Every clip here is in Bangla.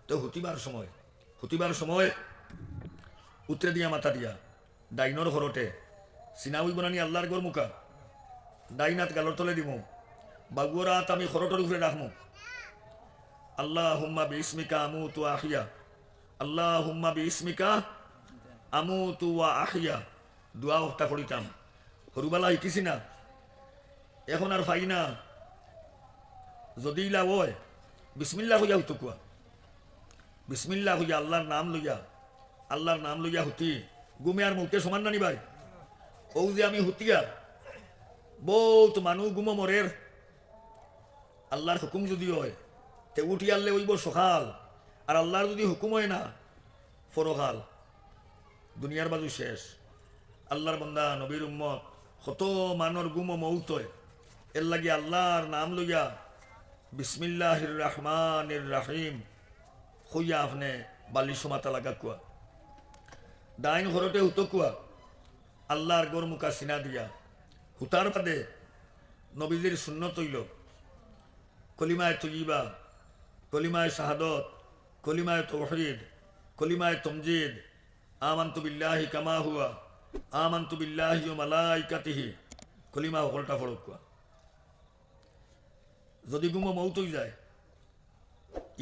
তো হুতিবার সময় উতরে দিয়া মাথা দিয়া ডাইনর ঘরতে চিনা উইব নানি আল্লাহর গর মুখা ডাইনাত গালর তলে দিব বাগুয়ার হাত আমি খরটর উপরে রাখমু আল্লাহ হুম্মা বিস্মিকা আমুতু আহিয়া আল্লাহ হুম্মা বিস্মিকা আমুতু আহিয়া দোয়া হত্যা করিতাম সরুবেলা শিকিছি না এখন আর পাই না যদি ইলা ওই বিসমিল্লা হইয়া হুতো কোয়া বিসমিল্লা হইয়া আল্লাহর নাম লইয়া হুতি গুমে আর মুখে সমান নানি ভাই ও যে আমি হুতিয়া বহুত মানুষ গুমো মরের আল্লাহর হুকুম যদি হয় তে উঠি আনলে ওইব সকাল আর আল্লাহর যদি হুকুম হয় না ফরকাল দুনিয়ার বাজু শেষ আল্লাহর বন্দা নবীর উম্মত কত মানর গুমো মৌত হয় এর লাগে আল্লাহর নাম লইয়া বিসমিল্লাহির রহমানির রহিম হইয়া আপনি বালি সমাতা লাগা কুয়া ডাইন ঘরতে হুতো কুয়া আল্লাহর গোর মুখা সিনা দিয়া হুতার বাদে নবীজির সুন্নত হইল কলিমায় তৈবা কলিমায় শাহাদত কলিমায় তৌহিদ কলিমায় তমজিদ আমানতু বিল্লাহি কামা হুয়া আমানতু বিল্লাহি ওয়া মালাইকাতিহি কলিমা হলটা ফড়ক কুয়া যদি গুমো মৌত হই যায়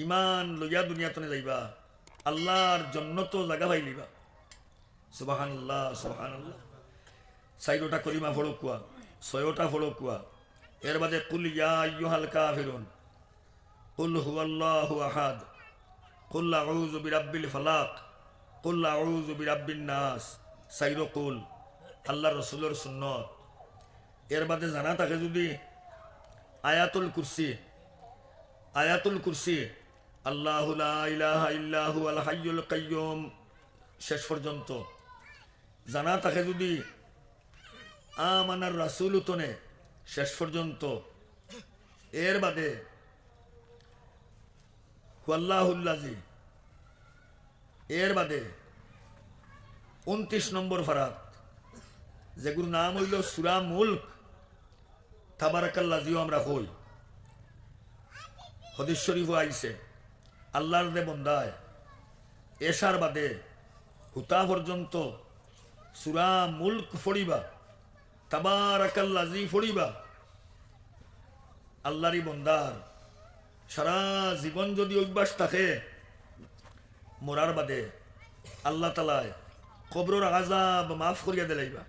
ইমান লইয়া দুনিয়াতনে যাইবা আল্লাহর জন্নত জায়গা পাইলিবা সুবহানাল্লাহ সুবহানাল্লাহ সাইডটা কলিমা ফড়ক কুয়া ছয়টা ফড়ক কুয়া এর বাদে কুল ইয়া আইয়ুহাল কাফিরুন কুল হুয়াল্লাহু আহাদ কুল আউযু বিরাব্বিল ফালাক কুল আউযু বিরাব্বিন নাস সাইরো কুল আল্লাহর রাসূলের সুন্নত এর বাদে জানা থাকে যদি আয়াতুল কুরসি আল্লাহু লা ইলাহা ইল্লা হুয়াল হাইয়ুল কাইয়্যুম শেষ পর্যন্ত জানা থাকে যদি আমানার রাসূল তনে শেষ পর্যন্ত এর বাদে ওয়াল্লাহুল্লাজি এর বাদে 29 নম্বর ফারাত যেগুলোর নাম হইল সূরা মুলক তাবারাকাল্লাজিও আমরা হই হাদিস শরীফ আইছে আল্লাহর দে বন্দায় এশার বাদে হুতা পর্যন্ত সূরা মুলক পড়িবা তাবারাকাল্লাজি পড়িবা আল্লাহরই বন্দার সারা জীবন যদি অভ্যাস থাকে মরার বাদে আল্লাহ তাআলা কবরের আযাব মাফ করিয়া দিলাইবা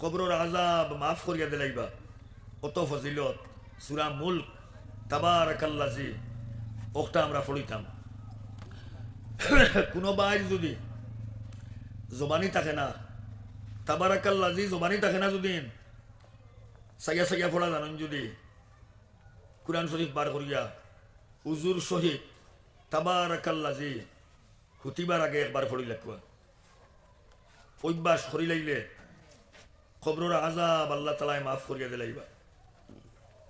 কবরের আযাব মাফ করিয়া দিলাইবা অত ফজিলত সূরা মুলক তাবারাকাল্লাজি ওটা আমরা পড়িতাম কোনো বাইর যদি জবানি থাকে না তাবারাকাল্লাজি জবানি থাকে না যদি সাইয়া সাইয়া পড়া জানেন যদি কুরআন শরীফ বার করিয়া উজুর সহিত তাবারাকাল্লাজি হুতিবার আগে একবার পড়ি লাগবা অভ্যাস করি লাইলে কবরের আযাব আল্লাহ তাআলা মাফ করিয়া দিলাইবা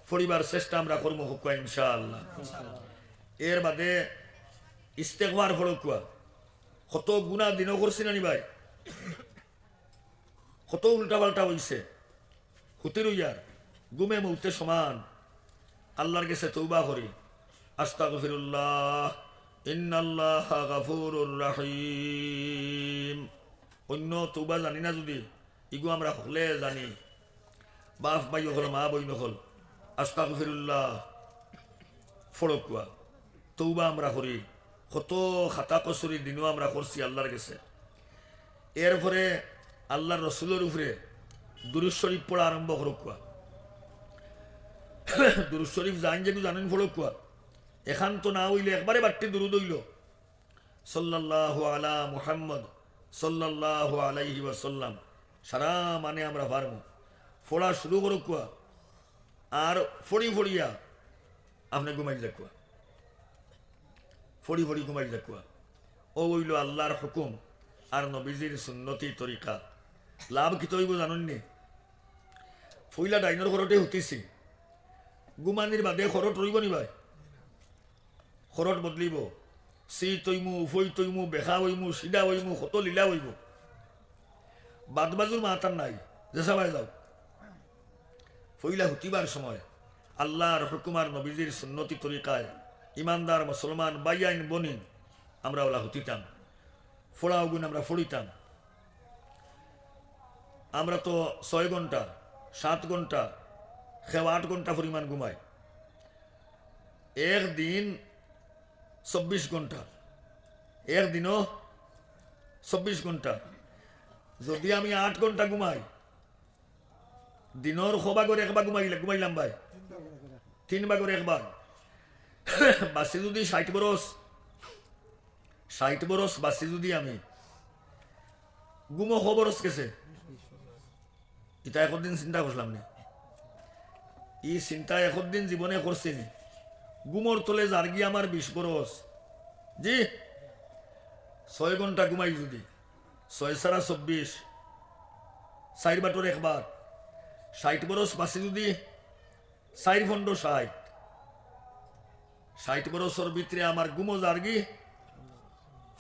পরিবার চেষ্টা আমরা করবো হুকুয়া ইনশাআল্লাহ এর বাদে ইস্তেগফার পড়কুয়া কত গুনাহ দিনও করছি নানি ভাই কত উল্টা পাল্টা হইছে হুতির ইয়ার গুমে মৌতে সমান আল্লাহর কাছে তওবা করি আস্তাগফিরুল্লাহ ইন্নাল্লাহা গাফুরুর রহিম অন্য তওবা জানি না যদি ইগো আমরা হলে জানি বাপ ভাই হল মা বই নহল আস্তাগফিরুল্লাহ ফড়কুয়া তওবা আমরা করি কত খাতা কসুরি দিনও আমরা করছি আল্লাহর কাছে এরপরে আল্লাহর রাসূলের উপরে দুরূদ শরীফ পড়া আরম্ভ করকুয়া দুরূদ শরীফ জানেন ফড়কুয়া এখান তো না হইলে একবারে বাড়তি দুরূদ হইল সাল্লাল্লাহু আলা মুহাম্মদ সাল্লাল্লাহু আলাইহি ওয়াসাল্লাম সারা মানে আমরা পারবো ফোড়া শুরু করকুয়া আর ফড়িয়া আপনি ঘুমাই যাকুয়া ফড়ি ঘুমাই যাকুয়া ও হইল আল্লাহর হুকুম আর নবীজির সুন্নতি তরিকা লাভ কি তৈব জাননি ফইলা ডাইনর ঘরতে হুতিছি গুমানির বাদে খরট রইব নি ভাই খরট বদলিব সি তৈমু উফই তৈমু বেখা হইমু সিধা হইমু কত লীলা হইব বাদবাজুর মাতার নাই জেসা ভাই যাও ফইলা হুতিবার সময় আল্লাহর হুকুম আর নবীজির সুন্নতি তরিকায় ইমানদার মুসলমান বাইয়াইন বনিন আমরা ওলা হতিতাম, ফোড়াও গুণ আমরা ফড়িতাম। আমরা তো 6 ঘন্টা 7 ঘন্টা 8 ঘন্টা পরিমাণ ঘুমাই, একদিন 24 ঘন্টা, একদিনও 24 ঘন্টা। যদি আমি 8 ঘন্টা ঘুমাই, দিনের সবাগর একবার ঘুমাইলাম ভাই, 3 ভাগর একবার, বাসি যদি 60 বরস বাসি যদি আমি ঘুমো খবরস গেছে, এটা একদিন চিন্তা করলাম নি, এই চিন্তা একদিন জীবনে করছি নি। ঘুমোর তলে জার্গি আমার 20 বরস, জি 6 ঘন্টা ঘুমাই যদি 6 সারা 24, 4 বাটর একবার 60 বরস বাসি যদি 4 খন্ড 60 বরসর ভিতরে আমার ঘুমো জার্গি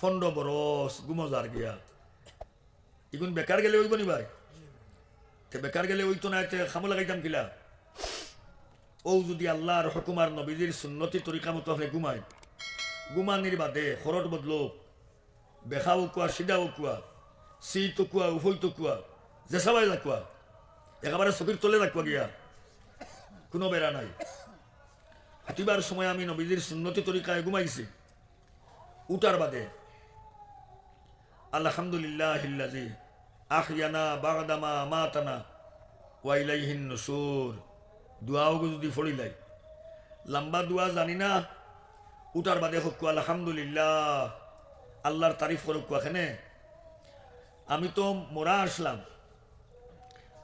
15 বরস ঘুমো জার্গিয়া। এগুন বেকার গেলে হইব নি ভাই? বেকার গেলে হইতো না, খামো লাগাইতাম কিলা? ও যদি আল্লাহর হুকুমার নবীজির সুন্নতি তরিকা মতো আপনি ঘুমায়, ঘুমানির বাদে খরট বদলো, বেখাও কুয়া সিদাও কুয়া, শীত কুয়া উভয়তো কুয়া, জেসাবাই রাখুয়া, একেবারে চকির তলে রাখুয়া গিয়া, কোনো বেড়া নাই। হাতিবার সময় আমি নবীজির সুন্নতি তরিকায় ঘুমাইছি, উঠার বাদে আলহামদুলিল্লাহিল্লাযী আহইয়ানা বা'দামা আমাতানা ওয়া ইলাইহিন নুশুর দুআও যদি পড়িলাই, লম্বা দুয়া জানি না, উঠার বাদে হোক আলহামদুলিল্লাহ, আল্লাহর তারিফ করুক। এখানে আমি তো মরা আসলাম,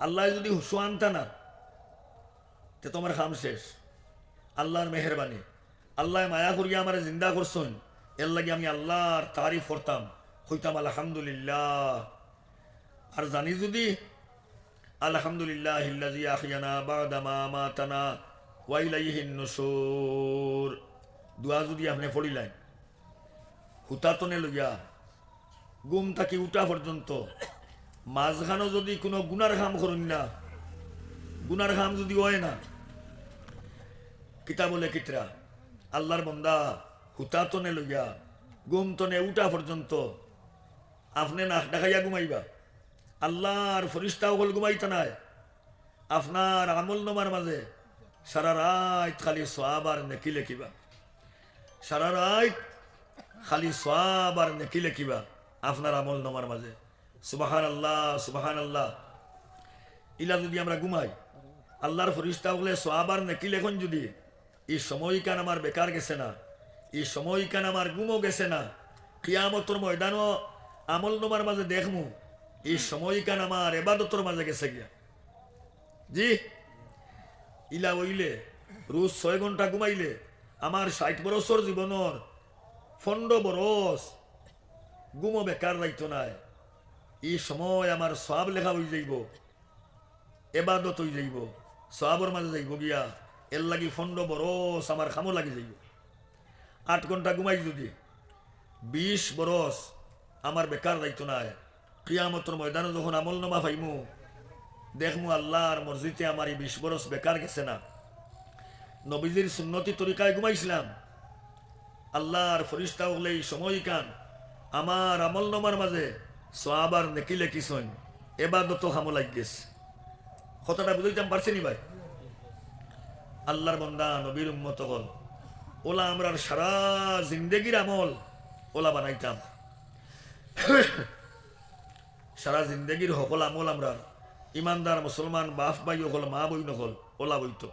আল্লাহ যদি হুশু আনতা না তে তোমার খাম শেষ। আল্লাহর মেহরবানি, আল্লাহ মায়া করিয়া আমার জিন্দা করছেন, এর লাগে আমি আল্লাহর তারিফ করতাম, হইতাম আলহামদুলিল্লাহ। আর জানি যদি আলহামদুলিল্লাহিল্লাযী আহইয়ানা বা'দামা আমাতানা ওয়া ইলাইহিন নুশুর দুয়া যদি আপনি পড়িলেন, হুতাতনে লইয়া ঘুম থাকি উঠা পর্যন্ত মাঝখানো যদি কোনো গুনার কাম করুন না, গুনার কাম যদি হয় না, কিতা বলে কিতরা আল্লাহর বন্দা হুতাতনে লইয়া ঘুম তনে উঠা পর্যন্ত আপনি নাক ডাকাইয়া ঘুমাইবা, আল্লাহর ফরিস্তা হল ঘুমাইতে নাই, আপনার আমল নামার মাঝে সারা রাত খালি সওয়াব আর নেকি লেখিবা, সারা রাত খালি সওয়াব আর নেকি লেখিবা আপনার আমল নামার মাঝে। সুবহানাল্লাহ সুবহানাল্লাহ। ইলা যদি আমরা ঘুমাই, আল্লাহর ফরিস্তা হলে সওয়াব আর নেকি লেখন, যদি এই সময়কান আমার বেকার গেছে না, এই সময়কান আমার ঘুমও গেছে না, কিয়ামতের ময়দানও আমল নামার মাঝে দেখমু এই সময়কান আমার ইবাদতের মাঝে গেছে গিয়া। জি ইলা হইলে রোজ 6 ঘন্টা ঘুমাইলে আমার 60 বরসর জীবনের 15 বরস ঘুমো বেকার রাইতো নাই। এই সময় আমার সওয়াব লেখা হয়ে যাইব, ইবাদত হয়ে যাইব, সওয়াবের মাঝে যাইব গিয়া, এর লাগি 15 বরস আমার খামো লাগি যাইব। 8 ঘন্টা ঘুমাই যদি 20 বরস আমার বেকার রাইতো নাই। কিয়ামতের ময়দানে যখন আমল নামা পাইমু, দেখমু আল্লাহর মসজিদে আমার এই 20 বরস বেকার গেছে না, নবীজির সুন্নতি তরিকায় ঘুমাইছিলাম, আল্লাহর ফরিস্তা হলে এই সময়কান আমার আমল নামার মাঝে সওয়াব আর নেকি লেখিছেন, ইবাদত খামো লাগ গেছে। কথাটা বুঝাইতাম পারছি নি ভাই? আল্লাহর বান্দা নবীর উম্মত হল, ওলা আমরার সারা জিন্দেগির আমল ওলা বানাইতাম, সারা জিন্দেগির সকল আমল আমরা ইমানদার মুসলমান বাপ ভাই হল, মা বই নকল ওলা বইতো।